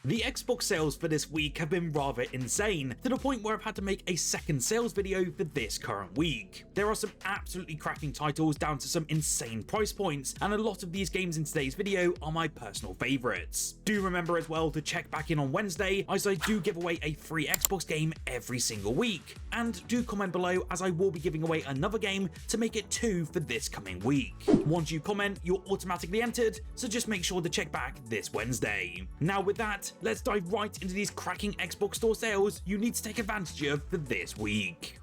The Xbox sales for this week have been rather insane, to the point where I've had to make a second sales video for this current week. There are some absolutely cracking titles down to some insane price points, and a lot of these games in today's video are my personal favourites. Do remember as well to check back in on Wednesday, as I do give away a free Xbox game every single week, and do comment below as I will be giving away another game to make it 2 for this coming week. Once you comment, you're automatically entered, so just make sure to check back this Wednesday. Now with that, let's dive right into these cracking Xbox Store sales you need to take advantage of for this week.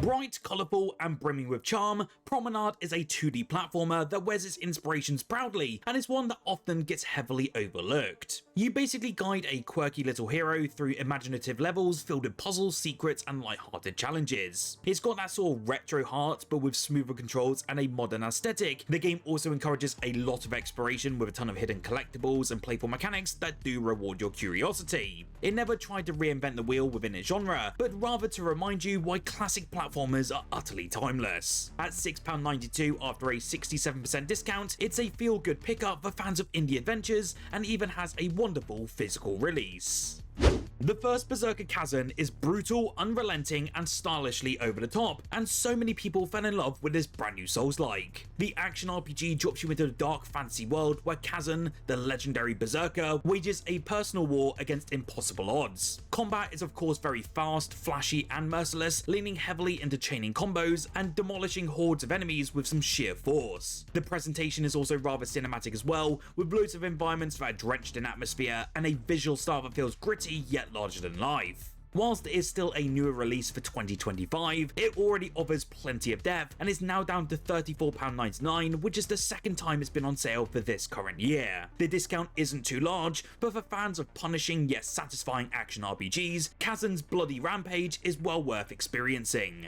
Bright, colourful and brimming with charm, Promenade is a 2D platformer that wears its inspirations proudly and is one that often gets heavily overlooked. You basically guide a quirky little hero through imaginative levels filled with puzzles, secrets and light-hearted challenges. It's got that sort of retro heart but with smoother controls and a modern aesthetic. The game also encourages a lot of exploration with a ton of hidden collectibles and playful mechanics that do reward your curiosity. It never tried to reinvent the wheel within its genre, but rather to remind you why classic platformers are utterly timeless. At £6.92 after a 67% discount, it's a feel-good pickup for fans of indie adventures and even has a wonderful physical release. The first Berserker Khazan is brutal, unrelenting and stylishly over the top, and so many people fell in love with this brand new Souls-like. The action RPG drops you into the dark fantasy world where Khazan, the legendary Berserker, wages a personal war against impossible odds. Combat is of course very fast, flashy and merciless, leaning heavily into chaining combos and demolishing hordes of enemies with some sheer force. The presentation is also rather cinematic as well, with loads of environments that are drenched in atmosphere and a visual style that feels gritty yet larger than life. Whilst it is still a newer release for 2025, it already offers plenty of depth and is now down to £34.99, which is the second time it's been on sale for this current year. The discount isn't too large, but for fans of punishing yet satisfying action RPGs, Khazan's bloody rampage is well worth experiencing.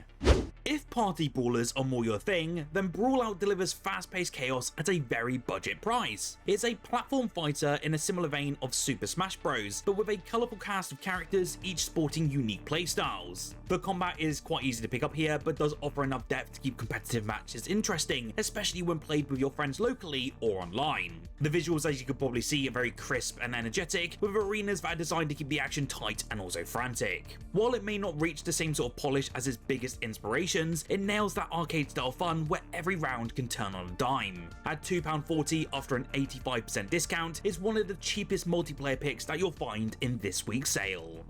If party brawlers are more your thing, then Brawlout delivers fast-paced chaos at a very budget price. It's a platform fighter in a similar vein of Super Smash Bros, but with a colourful cast of characters, each sporting unique playstyles. The combat is quite easy to pick up here, but does offer enough depth to keep competitive matches interesting, especially when played with your friends locally or online. The visuals, as you could probably see, are very crisp and energetic, with arenas that are designed to keep the action tight and also frantic. While it may not reach the same sort of polish as its biggest inspiration, it nails that arcade style fun where every round can turn on a dime. At £2.40 after an 85% discount, it's one of the cheapest multiplayer picks that you'll find in this week's sale.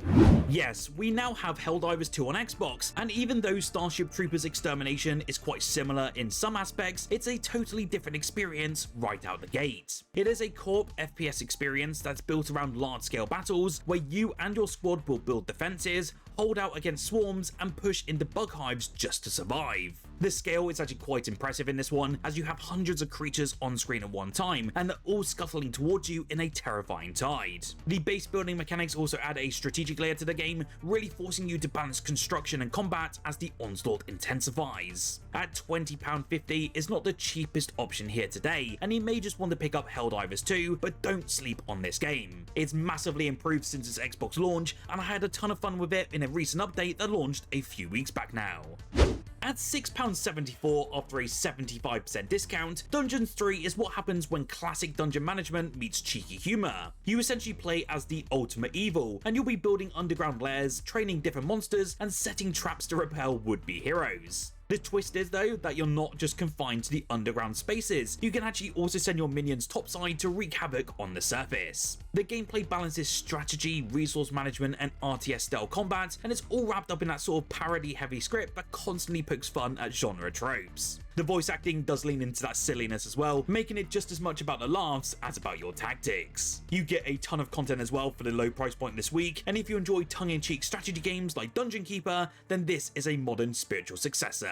Yes, we now have Helldivers 2 on Xbox, and even though Starship Troopers Extermination is quite similar in some aspects, it's a totally different experience right out the gate. It is a co-op FPS experience that's built around large-scale battles where you and your squad will build defenses, hold out against swarms and push into bug hives just to survive. The scale is actually quite impressive in this one, as you have hundreds of creatures on screen at one time, and they're all scuttling towards you in a terrifying tide. The base building mechanics also add a strategic layer to the game, really forcing you to balance construction and combat as the onslaught intensifies. At £20.50 is not the cheapest option here today, and you may just want to pick up Helldivers 2, but don't sleep on this game. It's massively improved since its Xbox launch, and I had a ton of fun with it in a recent update that launched a few weeks back now. At £6.74 after a 75% discount, Dungeons 3 is what happens when classic dungeon management meets cheeky humour. You essentially play as the ultimate evil, and you'll be building underground lairs, training different monsters, and setting traps to repel would-be heroes. The twist is though that you're not just confined to the underground spaces, you can actually also send your minions topside to wreak havoc on the surface. The gameplay balances strategy, resource management and RTS style combat, and it's all wrapped up in that sort of parody heavy script that constantly pokes fun at genre tropes. The voice acting does lean into that silliness as well, making it just as much about the laughs as about your tactics. You get a ton of content as well for the low price point this week, and if you enjoy tongue-in-cheek strategy games like Dungeon Keeper, then this is a modern spiritual successor.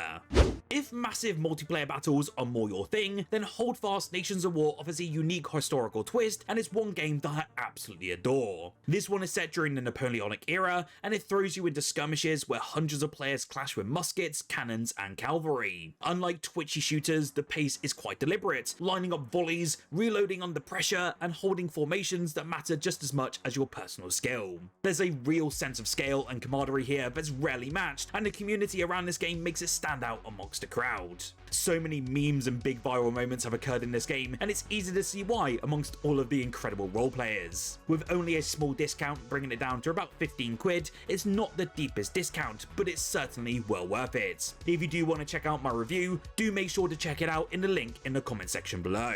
If massive multiplayer battles are more your thing, then Holdfast Nations of War offers a unique historical twist, and it's one game that I absolutely adore. This one is set during the Napoleonic era, and it throws you into skirmishes where hundreds of players clash with muskets, cannons and cavalry. Unlike twitchy shooters, the pace is quite deliberate, lining up volleys, reloading under pressure, and holding formations that matter just as much as your personal skill. There's a real sense of scale and camaraderie here that's rarely matched, and the community around this game makes it stand out amongst a crowd. So many memes and big viral moments have occurred in this game, and it's easy to see why amongst all of the incredible role players. With only a small discount bringing it down to about 15 quid, it's not the deepest discount, but it's certainly well worth it. If you do want to check out my review, do make sure to check it out in the link in the comment section below.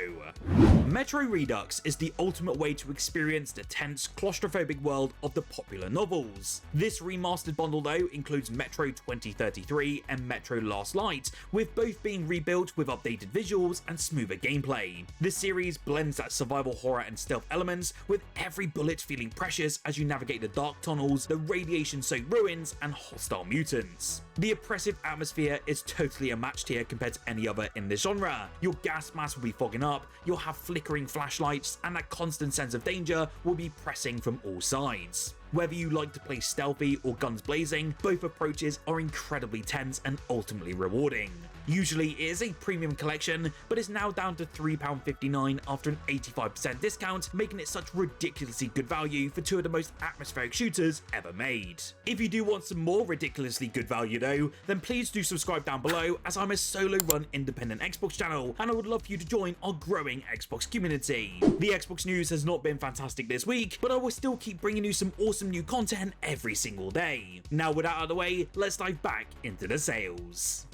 Metro Redux is the ultimate way to experience the tense, claustrophobic world of the popular novels. This remastered bundle though includes Metro 2033 and Metro Last Light, with both being rebuilt with updated visuals and smoother gameplay. This series blends that survival horror and stealth elements, with every bullet feeling precious as you navigate the dark tunnels, the radiation-soaked ruins, and hostile mutants. The oppressive atmosphere is totally unmatched here compared to any other in this genre. Your gas mask will be fogging up, you'll have flickering flashlights, and that constant sense of danger will be pressing from all sides. Whether you like to play stealthy or guns blazing, both approaches are incredibly tense and ultimately rewarding. Usually it is a premium collection, but is now down to £3.59 after an 85% discount, making it such ridiculously good value for two of the most atmospheric shooters ever made. If you do want some more ridiculously good value though, then please do subscribe down below, as I'm a solo run independent Xbox channel and I would love for you to join our growing Xbox community. The Xbox news has not been fantastic this week, but I will still keep bringing you some awesome new content every single day. Now with that out of the way, let's dive back into the sales.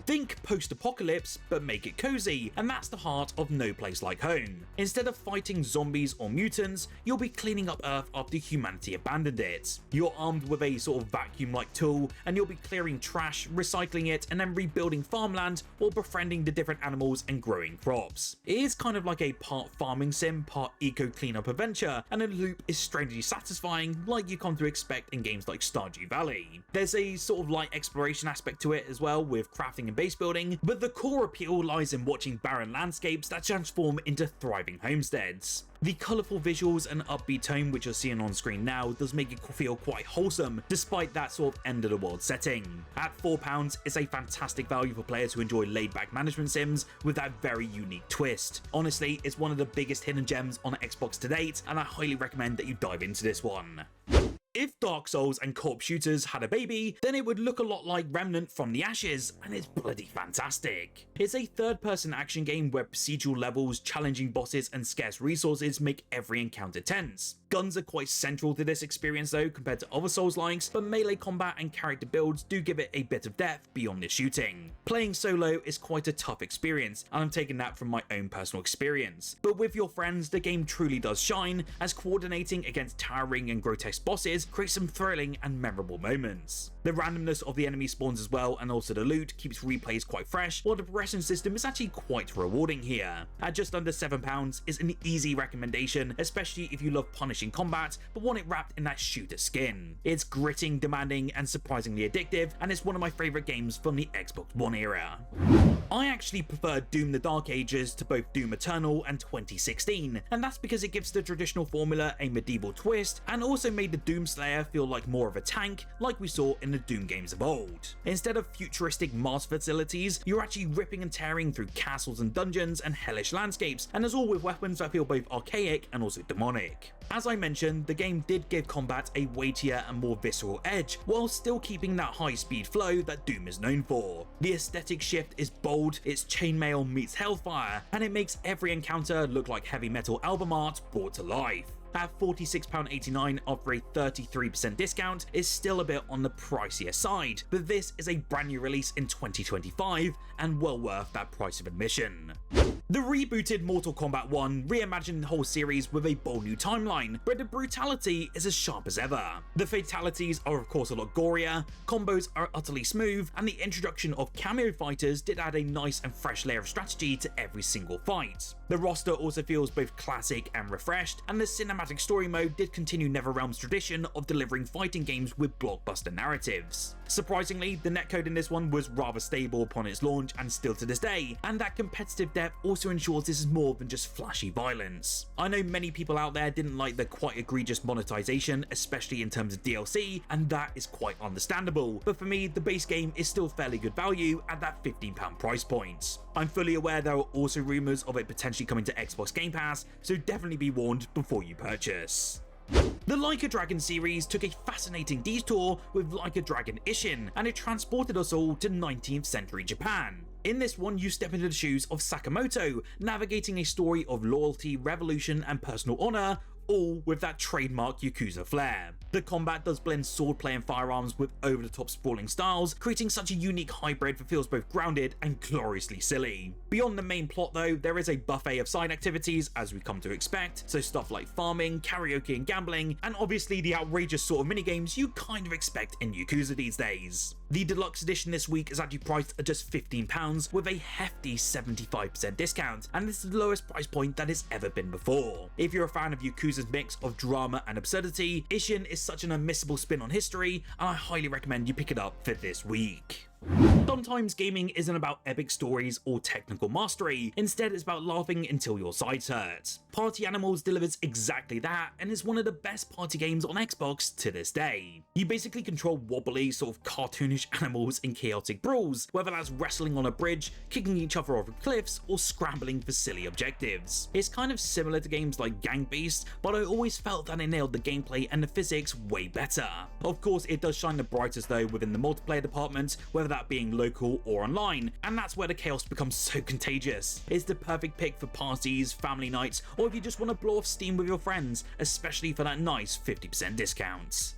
Think post-apocalypse, but make it cozy, and that's the heart of No Place Like Home. Instead of fighting zombies or mutants, you'll be cleaning up Earth after humanity abandoned it. You're armed with a sort of vacuum-like tool, and you'll be clearing trash, recycling it, and then rebuilding farmland while befriending the different animals and growing crops. It is kind of like a part farming sim, part eco-cleanup adventure, and the loop is strangely satisfying, like you come to expect in games like Stardew Valley. There's a sort of light exploration aspect to it as well, with crafting and base building, but the core appeal lies in watching barren landscapes that transform into thriving homesteads. The colourful visuals and upbeat tone which you're seeing on screen now does make it feel quite wholesome, despite that sort of end of the world setting. At £4, it's a fantastic value for players who enjoy laid-back management sims with that very unique twist. Honestly, it's one of the biggest hidden gems on Xbox to date, and I highly recommend that you dive into this one. If Dark Souls and co-op shooters had a baby, then it would look a lot like Remnant from the Ashes, and it's bloody fantastic. It's a third-person action game where procedural levels, challenging bosses, and scarce resources make every encounter tense. Guns are quite central to this experience though compared to other Souls-likes, but melee combat and character builds do give it a bit of depth beyond the shooting. Playing solo is quite a tough experience, and I'm taking that from my own personal experience. But with your friends, the game truly does shine, as coordinating against towering and grotesque bosses creates some thrilling and memorable moments. The randomness of the enemy spawns as well, and also the loot, keeps replays quite fresh, while the progression system is actually quite rewarding here. At just under £7 is an easy recommendation, especially if you love punishing combat but want it wrapped in that shooter skin. It's gritting, demanding, and surprisingly addictive, and it's one of my favourite games from the Xbox One era. I actually prefer Doom the Dark Ages to both Doom Eternal and 2016, and that's because it gives the traditional formula a medieval twist, and also made the Doom Slayer feel like more of a tank, like we saw in the Doom games of old. Instead of futuristic Mars facilities, you're actually ripping and tearing through castles and dungeons and hellish landscapes, and as all with weapons that feel both archaic and also demonic. As I mentioned, the game did give combat a weightier and more visceral edge, while still keeping that high-speed flow that Doom is known for. The aesthetic shift is bold, it's chainmail meets hellfire, and it makes every encounter look like heavy metal album art brought to life. At £46.89 after a 33% discount is still a bit on the pricier side, but this is a brand new release in 2025 and well worth that price of admission. The rebooted Mortal Kombat 1 reimagined the whole series with a bold new timeline, but the brutality is as sharp as ever. The fatalities are of course a lot gorier, combos are utterly smooth, and the introduction of cameo fighters did add a nice and fresh layer of strategy to every single fight. The roster also feels both classic and refreshed, and the cinematic story mode did continue NetherRealm's tradition of delivering fighting games with blockbuster narratives. Surprisingly, the netcode in this one was rather stable upon its launch and still to this day, and that competitive depth also ensures this is more than just flashy violence. I know many people out there didn't like the quite egregious monetization, especially in terms of DLC, and that is quite understandable, but for me the base game is still fairly good value at that £15 price point. I'm fully aware there are also rumours of it potentially coming to Xbox Game Pass, so definitely be warned before you purchase. The Like a Dragon series took a fascinating detour with Like a Dragon Ishin, and it transported us all to 19th century Japan. In this one, you step into the shoes of Sakamoto, navigating a story of loyalty, revolution, and personal honor, all with that trademark Yakuza flair. The combat does blend swordplay and firearms with over-the-top sprawling styles, creating such a unique hybrid that feels both grounded and gloriously silly. Beyond the main plot though, there is a buffet of side activities as we come to expect, so stuff like farming, karaoke and gambling, and obviously the outrageous sort of minigames you kind of expect in Yakuza these days. The deluxe edition this week is actually priced at just £15 with a hefty 75% discount, and this is the lowest price point that it's ever been before. If you're a fan of Yakuza's mix of drama and absurdity, Ishin is such an unmissable spin on history, and I highly recommend you pick it up for this week. Sometimes gaming isn't about epic stories or technical mastery, instead it's about laughing until your sides hurt. Party Animals delivers exactly that and is one of the best party games on Xbox to this day. You basically control wobbly, sort of cartoonish animals in chaotic brawls, whether that's wrestling on a bridge, kicking each other over cliffs, or scrambling for silly objectives. It's kind of similar to games like Gang Beasts, but I always felt that it nailed the gameplay and the physics way better. Of course, it does shine the brightest though within the multiplayer department, whether that being local or online, and that's where the chaos becomes so contagious. It's the perfect pick for parties, family nights, or if you just want to blow off steam with your friends, especially for that nice 50% discount.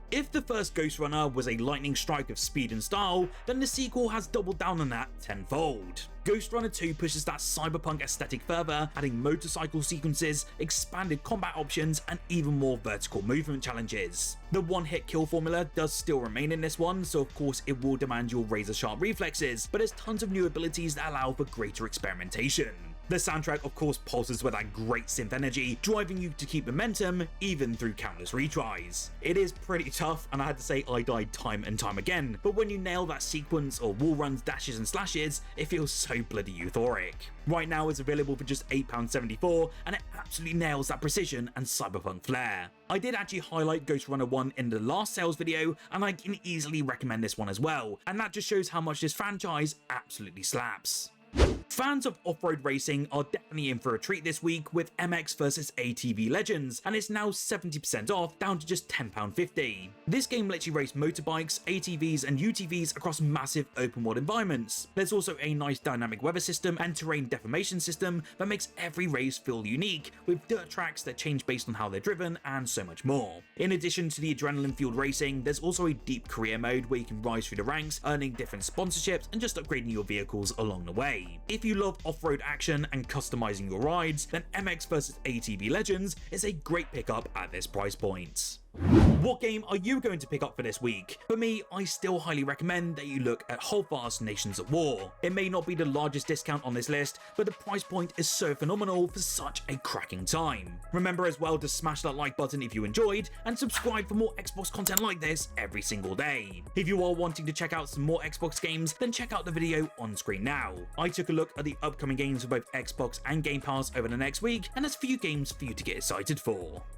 If the first Ghostrunner was a lightning strike of speed and style, then the sequel has doubled down on that tenfold. Ghostrunner 2 pushes that cyberpunk aesthetic further, adding motorcycle sequences, expanded combat options, and even more vertical movement challenges. The one-hit kill formula does still remain in this one, so of course it will demand your razor-sharp reflexes, but there's tons of new abilities that allow for greater experimentation. The soundtrack of course pulses with that great synth energy, driving you to keep momentum even through countless retries. It is pretty tough, and I had to say I died time and time again, but when you nail that sequence or wall runs, dashes and slashes, it feels so bloody euphoric. Right now it's available for just £8.74, and it absolutely nails that precision and cyberpunk flair. I did actually highlight Ghostrunner 1 in the last sales video, and I can easily recommend this one as well, and that just shows how much this franchise absolutely slaps. Fans of off-road racing are definitely in for a treat this week with MX vs ATV Legends, and it's now 70% off, down to just £10.50. This game lets you race motorbikes, ATVs and UTVs across massive open world environments. There's also a nice dynamic weather system and terrain deformation system that makes every race feel unique, with dirt tracks that change based on how they're driven and so much more. In addition to the adrenaline-fueled racing, there's also a deep career mode where you can rise through the ranks, earning different sponsorships and just upgrading your vehicles along the way. If you love off-road action and customizing your rides, then MX vs ATV Legends is a great pickup at this price point. What game are you going to pick up for this week? For me, I still highly recommend that you look at Holdfast Nations at War. It may not be the largest discount on this list, but the price point is so phenomenal for such a cracking time. Remember as well to smash that like button if you enjoyed, and subscribe for more Xbox content like this every single day. If you are wanting to check out some more Xbox games, then check out the video on screen now. I took a look at the upcoming games for both Xbox and Game Pass over the next week, and there's a few games for you to get excited for.